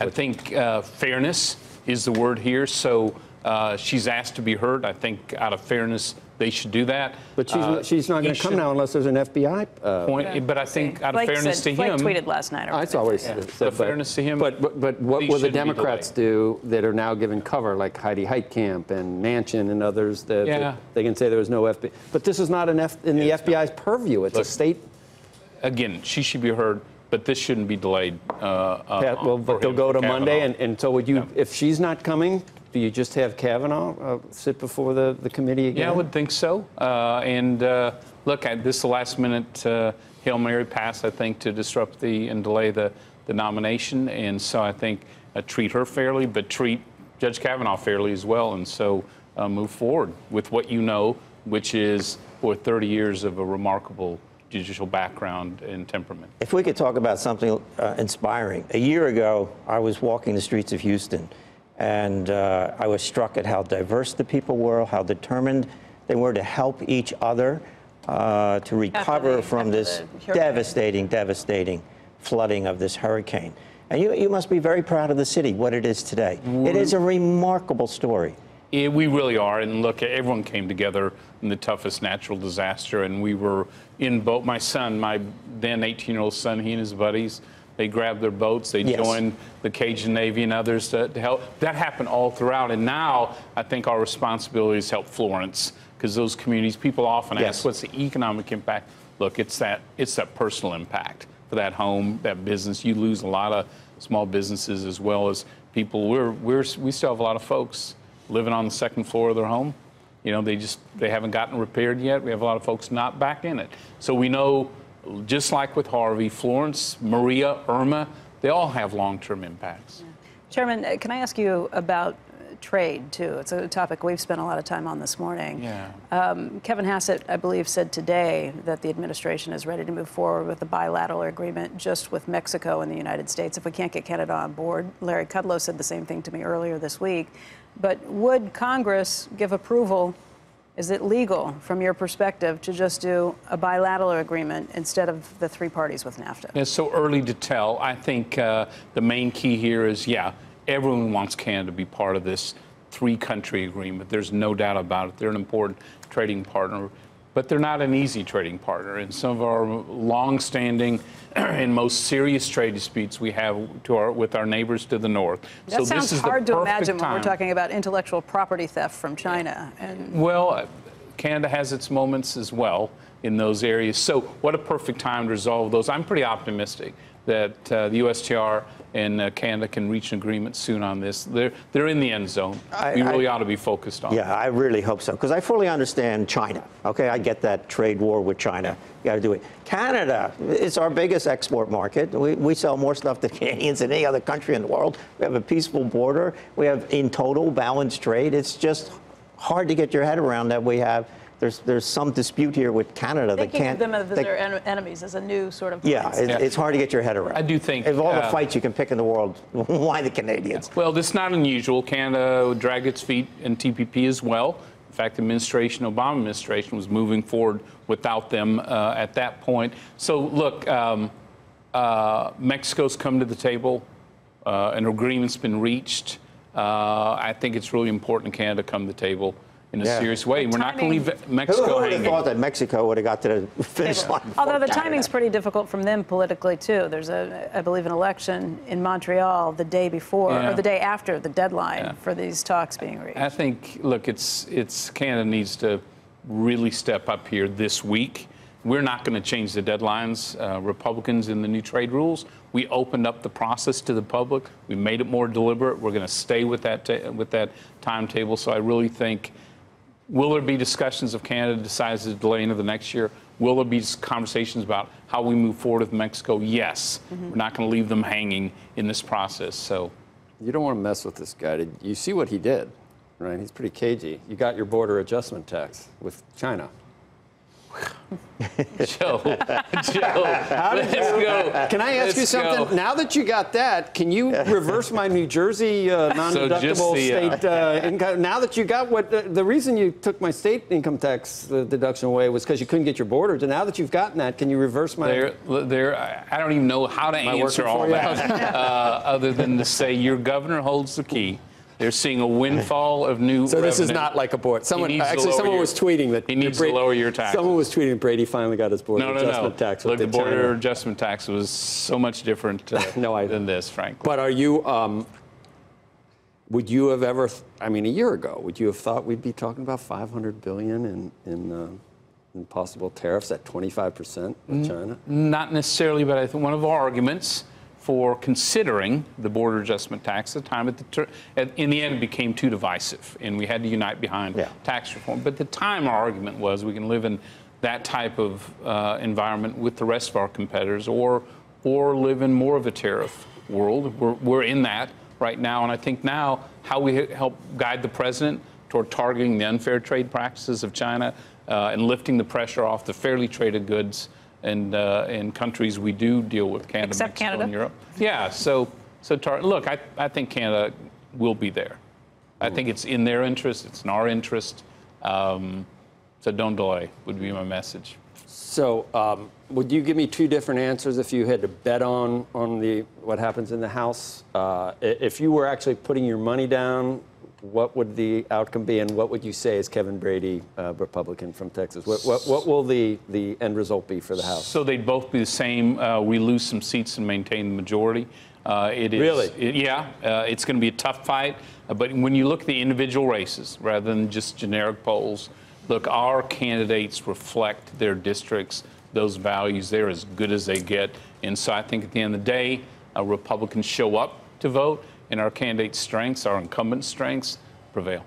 I think fairness is the word here. So she's asked to be heard. I think out of fairness, they should do that. But she's not going to come now unless there's an FBI point. But I think out of fairness to him, tweeted last night. It's always out of fairness to him. But what will the Democrats do that are now given cover, like Heidi Heitkamp and Manchin and others, that they can say there was no FBI? But this is not in the FBI's purview. It's a state. Again, she should be heard. But this shouldn't be delayed. But they'll go to Monday, and so would you? If she's not coming, do you just have Kavanaugh sit before the committee again? Yeah, I would think so. Look, this is the last-minute Hail Mary pass, I think, to disrupt and delay the nomination. And so I think treat her fairly, but treat Judge Kavanaugh fairly as well. And so move forward with what you know, which is for 30 years of a remarkable judicial background and temperament. If we could talk about something inspiring. A year ago, I was walking the streets of Houston, and I was struck at how diverse the people were, how determined they were to help each other to recover from this devastating flooding of this hurricane. And you must be very proud of the city, what it is today. It is a remarkable story. Yeah, we really are. And look, everyone came together in the toughest natural disaster. And we were in boat. My son, my then 18-year-old son, he and his buddies, they grabbed their boats. They joined the Cajun Navy and others to help. That happened all throughout. And now I think our responsibility is to help Florence, because those communities, people often ask, what's the economic impact? Look, it's that personal impact for that home, that business. You lose a lot of small businesses as well as people. We still have a lot of folks living on the second floor of their home. You know, they haven't gotten repaired yet. We have a lot of folks not back in it. So we know, just like with Harvey, Florence, Maria, Irma, they all have long-term impacts. Yeah. Chairman, can I ask you about trade, too? It's a topic we've spent a lot of time on this morning. Yeah. Kevin Hassett, I believe, said today that the administration is ready to move forward with a bilateral agreement just with Mexico and the United States if we can't get Canada on board. Larry Kudlow said the same thing to me earlier this week. But would Congress give approval? Is it legal, from your perspective, to just do a bilateral agreement instead of the three parties with NAFTA? It's so early to tell. I think the main key here is, everyone wants Canada to be part of this three-country agreement. There's no doubt about it. They're an important trading partner, but they're not an easy trading partner. And some of our long-standing and most serious trade disputes we have with our neighbors to the north. That sounds hard to imagine when we're talking about intellectual property theft from China. Well, Canada has its moments as well in those areas. So what a perfect time to resolve those. I'm pretty optimistic that the USTR and Canada can reach an agreement soon on this. They're in the end zone. We really ought to be focused on it. Yeah, I really hope so, because I fully understand China. Okay, I get that trade war with China. You got to do it. Canada is our biggest export market. We sell more stuff to Canadians than any other country in the world. We have a peaceful border. We have, in total, balanced trade. It's just hard to get your head around that we have. There's some dispute here with Canada that can't. Thinking of them as their enemies is a new sort of. Yeah, it's hard to get your head around. I do think. Of all the fights you can pick in the world, why the Canadians? Well, this is not unusual. Canada dragged its feet in TPP as well. In fact, the Obama administration was moving forward without them at that point. So, look, Mexico's come to the table. An agreement's been reached. I think it's really important Canada come to the table in a serious way. We're not going to leave Mexico hanging. Who would have thought that Mexico would have got to the finish line? Although the timing's pretty difficult from them politically, too. There's, I believe, an election in Montreal the day before, or the day after the deadline for these talks being reached. I think, look, it's Canada needs to really step up here this week. We're not going to change the deadlines. Republicans in the new trade rules, we opened up the process to the public. We made it more deliberate. We're going to stay with that timetable. So I really think, will there be discussions if Canada decides to delay into the next year? Will there be conversations about how we move forward with Mexico? Yes. We're not going to leave them hanging in this process. So you don't want to mess with this guy. You see what he did, right? He's pretty cagey. You got your border adjustment tax with China. Joe, let's go. Can I ask you something? Go. Now that you got that, can you reverse my New Jersey non-deductible state income? Now that you got the reason you took my state income tax deduction away was because you couldn't get your borders. And now that you've gotten that, can you reverse my? I don't even know how to answer all that other than to say your governor holds the key. They're seeing a windfall of new So this revenue. is not like a board. Someone was tweeting that he needs to lower your taxes. Someone was tweeting Brady finally got his border adjustment tax. Look, the border adjustment tax was so much different than this, frankly. But are you? Would you have ever? I mean, a year ago, would you have thought we'd be talking about $500 billion in possible tariffs at 25% with China? Not necessarily, but I think one of our arguments for considering the border adjustment tax at the time, in the end, it became too divisive, and we had to unite behind tax reform. But at the time, our argument was we can live in that type of environment with the rest of our competitors, or live in more of a tariff world. We're in that right now, and I think now how we help guide the president toward targeting the unfair trade practices of China and lifting the pressure off the fairly traded goods and in countries we do deal with, Canada, except Mexico, Canada. and Europe. Yeah, look, I think Canada will be there. I think it's in their interest, it's in our interest. So don't delay would be my message. So would you give me two different answers if you had to bet on what happens in the House? If you were actually putting your money down, what would the outcome be, and what would you say is Kevin Brady, Republican from Texas? What will the end result be for the House? So they'd both be the same. We lose some seats and maintain the majority. Really? It's going to be a tough fight. But when you look at the individual races, rather than just generic polls, look, our candidates reflect their districts, those values. They're as good as they get. And so I think at the end of the day, Republicans show up to vote, and our candidates' strengths, our incumbent strengths, prevail.